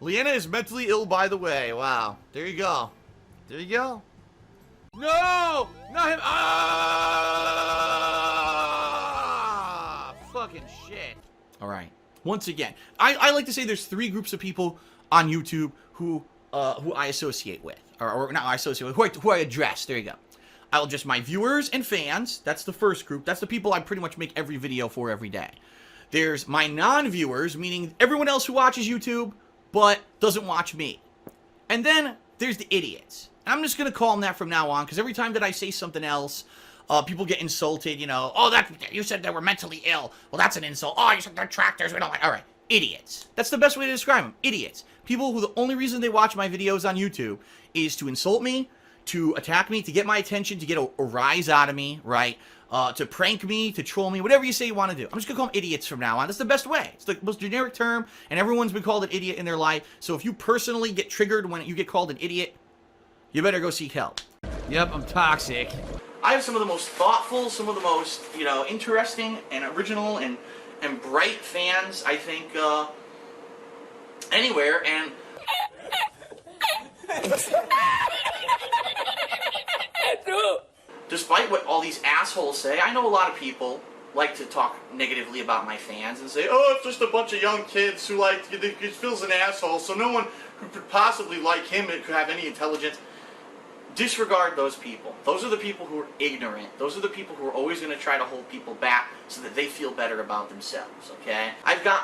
Leanna is mentally ill, by the way. Wow. There you go. There you go. No! Not him! Ah! Fucking shit. Alright. Once again, I like to say there's 3 groups of people on YouTube who I associate with. Or not I associate with, who I address. There you go. I'll address my viewers and fans. That's the first group. That's the people I pretty much make every video for every day. There's my non-viewers, meaning everyone else who watches YouTube, but doesn't watch me. And then there's the idiots. And I'm just going to call them that from now on, because every time that I say something else, people get insulted, you know. Oh, you said they were mentally ill. Well, that's an insult. Oh, you said they're detractors. We don't like. All right, idiots. That's the best way to describe them. Idiots. People who the only reason they watch my videos on YouTube is to insult me, to attack me, to get my attention, to get a rise out of me, right? To prank me, to troll me, whatever you say you want to do. I'm just going to call them idiots from now on. That's the best way. It's the most generic term, and everyone's been called an idiot in their life. So if you personally get triggered when you get called an idiot, you better go seek help. Yep, I'm toxic. I have some of the most thoughtful, some of the most, you know, interesting and original and bright fans, I think, anywhere, and... Despite what all these assholes say, I know a lot of people like to talk negatively about my fans and say, oh, it's just a bunch of young kids who he feels an asshole, so no one who could possibly like him could have any intelligence. Disregard those people. Those are the people who are ignorant. Those are the people who are always going to try to hold people back so that they feel better about themselves, okay? I've got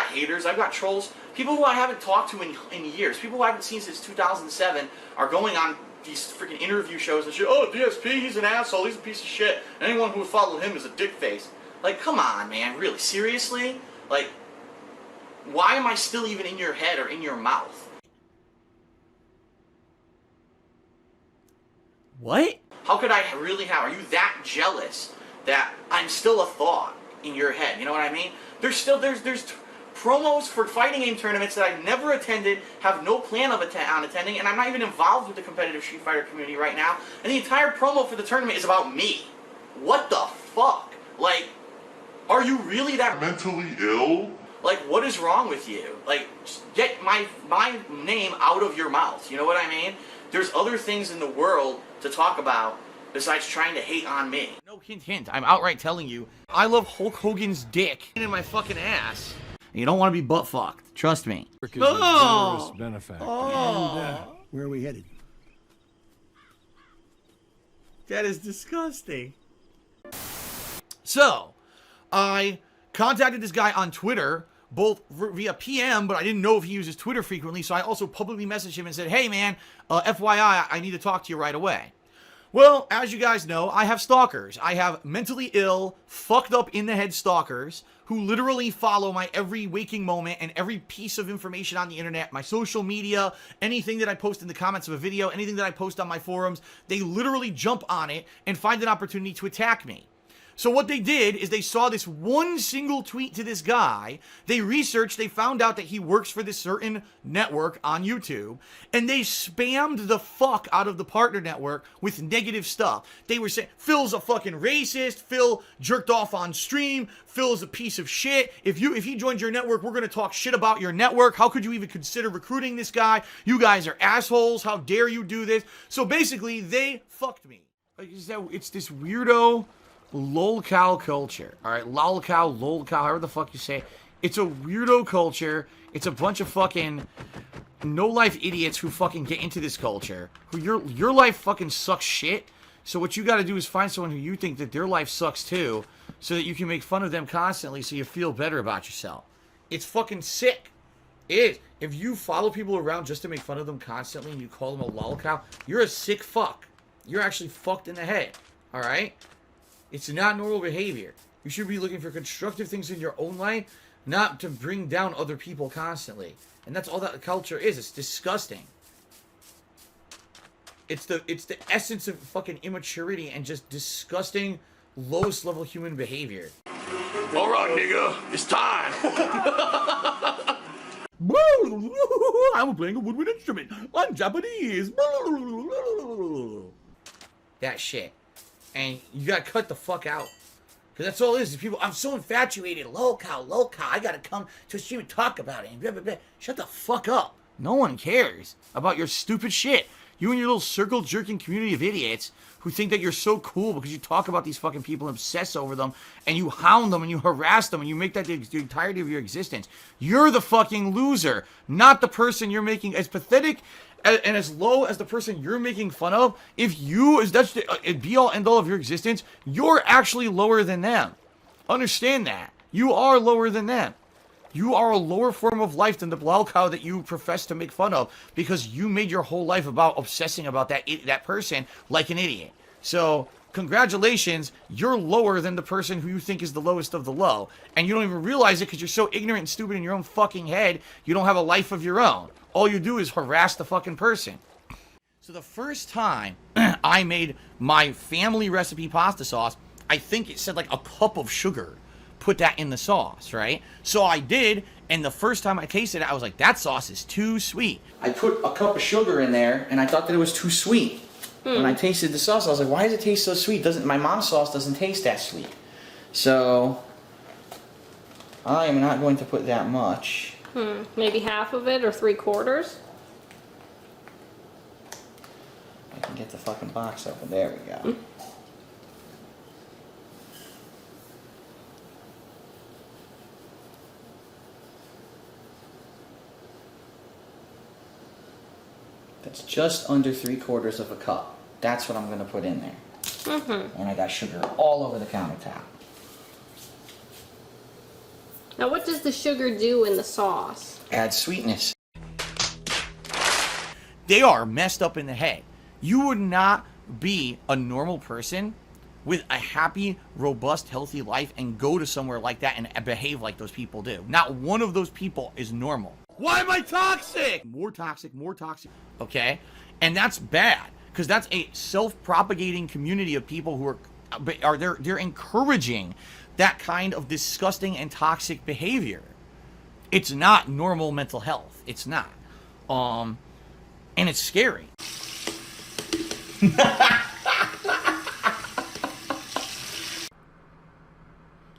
haters, I've got trolls, people who I haven't talked to in years, people who I haven't seen since 2007 are going on these freaking interview shows and shit. Oh, DSP, he's an asshole, he's a piece of shit. Anyone who would follow him is a dick face. Like, come on, man, really, seriously? Like, why am I still even in your head or in your mouth? What? How could I really have? Are you that jealous that I'm still a thought in your head? You know what I mean? There's promos for fighting game tournaments that I've never attended, have no plan on attending, and I'm not even involved with the competitive Street Fighter community right now. And the entire promo for the tournament is about me. What the fuck? Like, are you really that mentally ill? Like, what is wrong with you? Like, just get my name out of your mouth. You know what I mean? There's other things in the world to talk about besides trying to hate on me. No, hint. I'm outright telling you, I love Hulk Hogan's dick in my fucking ass. You don't want to be butt fucked. Trust me. Oh! Benefactor. Oh! And, where are we headed? That is disgusting. So, I contacted this guy on Twitter, both via PM, but I didn't know if he uses Twitter frequently, so I also publicly messaged him and said, hey man, FYI, I need to talk to you right away. Well, as you guys know, I have stalkers. I have mentally ill, fucked up in the head stalkers who literally follow my every waking moment and every piece of information on the internet, my social media, anything that I post in the comments of a video, anything that I post on my forums. They literally jump on it and find an opportunity to attack me. So what they did is they saw this one single tweet to this guy, they researched, they found out that he works for this certain network on YouTube, and they spammed the fuck out of the partner network with negative stuff. They were saying, Phil's a fucking racist, Phil jerked off on stream, Phil's a piece of shit, if he joins your network, we're gonna talk shit about your network, how could you even consider recruiting this guy, you guys are assholes, how dare you do this. So basically, they fucked me. It's this weirdo lolcow culture, alright? Lolcow, however the fuck you say it. It's a weirdo culture. It's a bunch of fucking no-life idiots who fucking get into this culture. Who your life fucking sucks shit. So what you gotta do is find someone who you think that their life sucks too, so that you can make fun of them constantly so you feel better about yourself. It's fucking sick. It is. If you follow people around just to make fun of them constantly and you call them a lolcow, you're a sick fuck. You're actually fucked in the head, alright? It's not normal behavior. You should be looking for constructive things in your own life, not to bring down other people constantly. And that's all that culture is. It's disgusting. It's the essence of fucking immaturity and just disgusting, lowest level human behavior. Alright, nigga, it's time. I'm playing a woodwind instrument. I'm Japanese. That shit. And you gotta cut the fuck out. Because that's all it is people, I'm so infatuated, low cow, I gotta come to a stream and talk about it, and blah, blah, blah. Shut the fuck up. No one cares about your stupid shit. You and your little circle-jerking community of idiots who think that you're so cool because you talk about these fucking people and obsess over them, and you hound them, and you harass them, and you make that the entirety of your existence. You're the fucking loser, not the person you're making as pathetic and as low as the person you're making fun of. If you, as that's the be-all, end-all of your existence, you're actually lower than them. Understand that. You are lower than them. You are a lower form of life than the blau cow that you profess to make fun of because you made your whole life about obsessing about that person like an idiot. So, congratulations, you're lower than the person who you think is the lowest of the low. And you don't even realize it because you're so ignorant and stupid in your own fucking head, you don't have a life of your own. All you do is harass the fucking person. So the first time I made my family recipe pasta sauce, I think it said like a cup of sugar. Put that in the sauce, right? So I did, and the first time I tasted it, I was like, that sauce is too sweet. I put a cup of sugar in there, and I thought that it was too sweet. When I tasted the sauce, I was like, why does it taste so sweet? My mom's sauce doesn't taste that sweet. So I am not going to put that much. Maybe half of it or 3/4? I can get the fucking box open. There we go. That's just under 3/4 of a cup. That's what I'm going to put in there. And I got sugar all over the countertop. Now what does the sugar do in the sauce? Add sweetness. They are messed up in the head. You would not be a normal person with a happy, robust, healthy life and go to somewhere like that and behave like those people do. Not one of those people is normal. Why am I toxic? More toxic, more toxic. Okay? And that's bad because that's a self-propagating community of people who they're encouraging that kind of disgusting and toxic behavior. It's not normal mental health. It's not. And it's scary.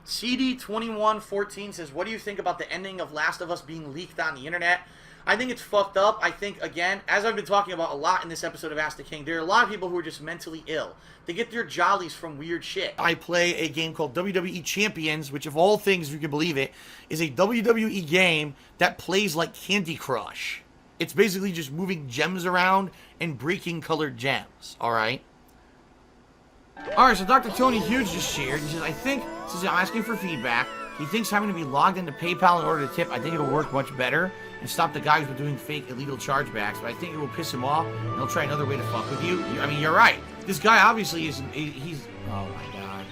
CD2114 says, what do you think about the ending of Last of Us being leaked on the internet? I think it's fucked up. I think, again, as I've been talking about a lot in this episode of Ask the King, there are a lot of people who are just mentally ill. They get their jollies from weird shit. I play a game called WWE Champions, which, of all things, if you can believe it, is a WWE game that plays like Candy Crush. It's basically just moving gems around and breaking colored gems, alright? Alright, so Dr. Tony Hughes just shared. He says, I think, since I'm asking for feedback, he thinks having to be logged into PayPal in order to tip, I think it'll work much better and stop the guys from doing fake illegal chargebacks, but I think it will piss him off and he'll try another way to fuck with you. I mean, you're right. This guy obviously is, he's, oh my god.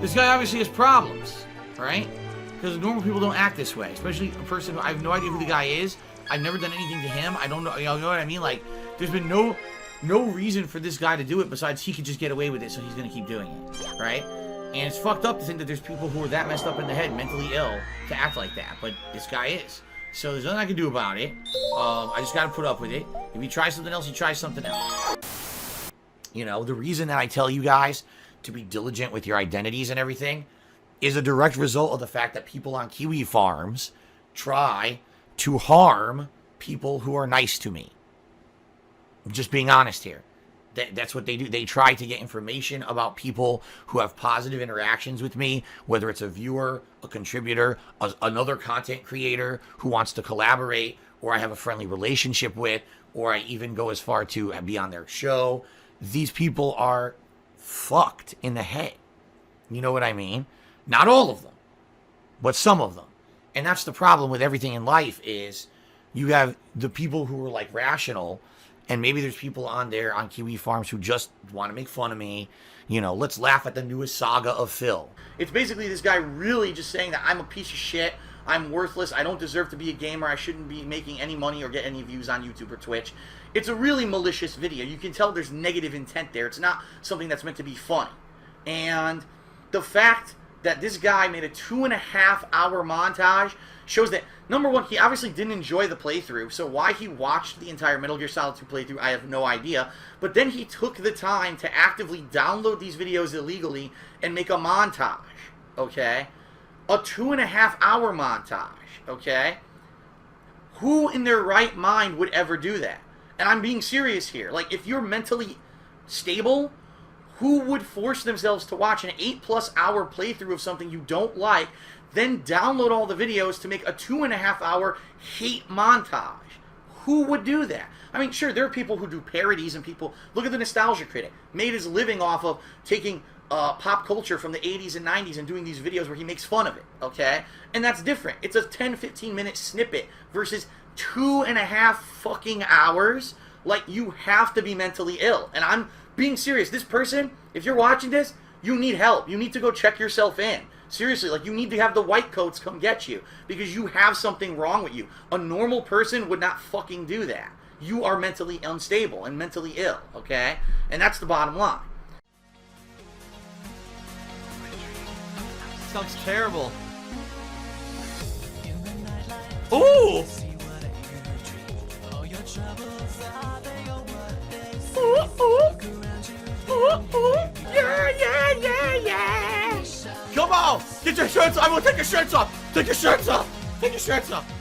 This guy obviously has problems, right? Because normal people don't act this way, especially a person who, I have no idea who the guy is. I've never done anything to him. I don't know, you know what I mean? Like, there's been no reason for this guy to do it besides he could just get away with it, so he's gonna keep doing it, right? And it's fucked up to think that there's people who are that messed up in the head, mentally ill, to act like that, but this guy is. So there's nothing I can do about it. I just gotta put up with it. If he tries something else, he tries something else. You know, the reason that I tell you guys to be diligent with your identities and everything is a direct result of the fact that people on kiwi farms try to harm people who are nice to me. I'm just being honest here. That's what they do. They try to get information about people who have positive interactions with me, whether it's a viewer, a contributor, another content creator who wants to collaborate, or I have a friendly relationship with, or I even go as far to be on their show. These people are fucked in the head. You know what I mean? Not all of them, but some of them. And that's the problem with everything in life is you have the people who are like rational, and maybe there's people on there on Kiwi Farms who just want to make fun of me. You know, let's laugh at the newest saga of Phil. It's basically this guy really just saying that I'm a piece of shit, I'm worthless, I don't deserve to be a gamer, I shouldn't be making any money or get any views on YouTube or Twitch. It's a really malicious video. You can tell there's negative intent there. It's not something that's meant to be funny. And the fact that this guy made a 2.5-hour montage shows that, number one, he obviously didn't enjoy the playthrough, so why he watched the entire Metal Gear Solid 2 playthrough, I have no idea. But then he took the time to actively download these videos illegally and make a montage, okay? A 2.5-hour montage, okay? Who in their right mind would ever do that? And I'm being serious here. Like, if you're mentally stable, who would force themselves to watch an 8+ hour playthrough of something you don't like, then download all the videos to make a 2.5-hour hate montage? Who would do that? I mean, sure, there are people who do parodies and people... Look at the Nostalgia Critic. Made his living off of taking pop culture from the 80s and 90s and doing these videos where he makes fun of it, okay? And that's different. It's a 10-15 minute snippet versus 2.5 fucking hours. Like, you have to be mentally ill. And I'm being serious. This person, if you're watching this, you need help. You need to go check yourself in. Seriously, like, you need to have the white coats come get you because you have something wrong with you. A normal person would not fucking do that. You are mentally unstable and mentally ill, okay? And that's the bottom line. Sounds terrible. Ooh! Yeah. Come on! Get your shirts off! Everyone take your shirts off! Take your shirts off! Take your shirts off!